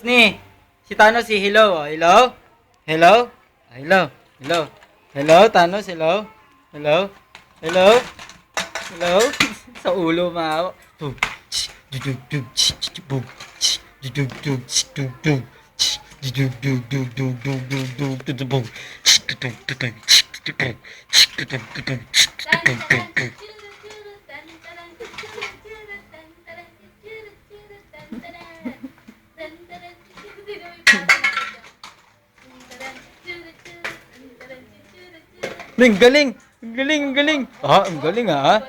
Ni, si Thanos, si hello, oh. Hello? Hello? Hello? Hello? Hello, Thanos, hello? Hello? Hello? Hello? Sa ulo, maawa. Boom. Dudug, dug, boom. Dudug, dug, dug, dug. Dudug, dug, dug, dug, dug, dug, dug, dudug, boom. Dudug, dudug, dudug, dudug, dudug, dudug, dudug. Ang galing! Ang galing! Ang galing! Ah, ang galing ah!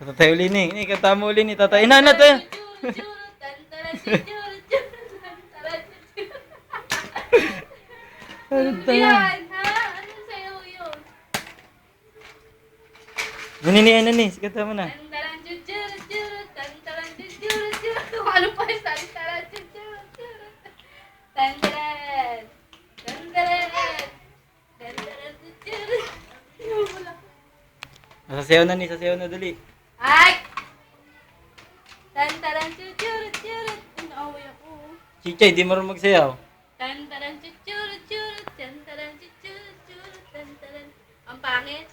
Tatay uli ni. Ni, kata mo uli ni tatay. Ina na tayo! Yan, ha? Ano sa'yo yun? Ano ni? Kata mo na. Tantaran, chuchuru, churu, tantaran, chuchuru, churu. Ano pa yung tantaran, chuchuru, churu. Tantaran. Tantaran. Tantaran, chuchuru. Wala. Sasayaw na ni. Sasayaw na dali. Ay! Tantaran, chuchuru, churu. Inaaway ako. Chichay, di marunong magsayaw. Tantaran, chuchuru, churu. Tantaran, chuchuru, churu. Tantaran. Ang pangit.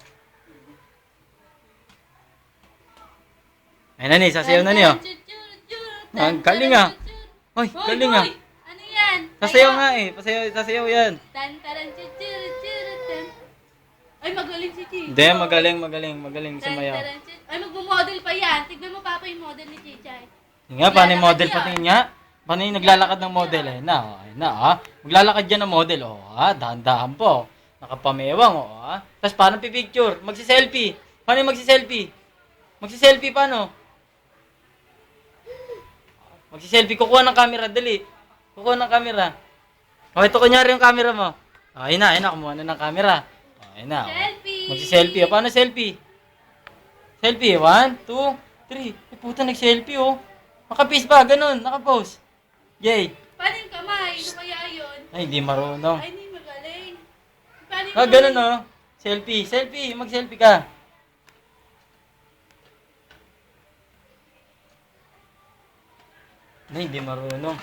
Ayun na ni. Sasayaw na ni oh. Ang galing ah. Hoy, galing ah. Ano yan? Sasayaw nga eh. Sasayaw yan. Tantaran, chuchuru, churu, tan. Ay, magaling si Chichay. Hindi, magaling sumayaw. Tantaran, ay, magmo-model pa yan. Tignan mo, Papa, yung model ni Chichay. Nga, paano yung model pati nga? Paano yung naglalakad ng model? Ayun na ah. Maglalakad dyan ng model, oh ah. Dahan-dahan po. Nakapamewang, oh ah. Tapos paano pipicture? Magsiselfie. Paano yung magsiselfie? Magsiselfie paano? Magsiselfie, kukuha ng camera, dali. Kukuha ng camera. O, ito kunyari yung camera mo. O, ayun na, kumuha na ng camera. O, ayun na. O. Selfie! Magsiselfie. O, paano selfie? Selfie, 1, 2, 3. Ay, puta, nag-selfie, oh. Naka-face ba? Ganun, naka-pose. Yay. Paano yung kamay? Ano kaya yun? Ay, hindi marunong. Ay, hindi magaling. Paano yung Ah, kamay? ganun, oh. Selfie. Mag-selfie ka. Ay, hindi marunong.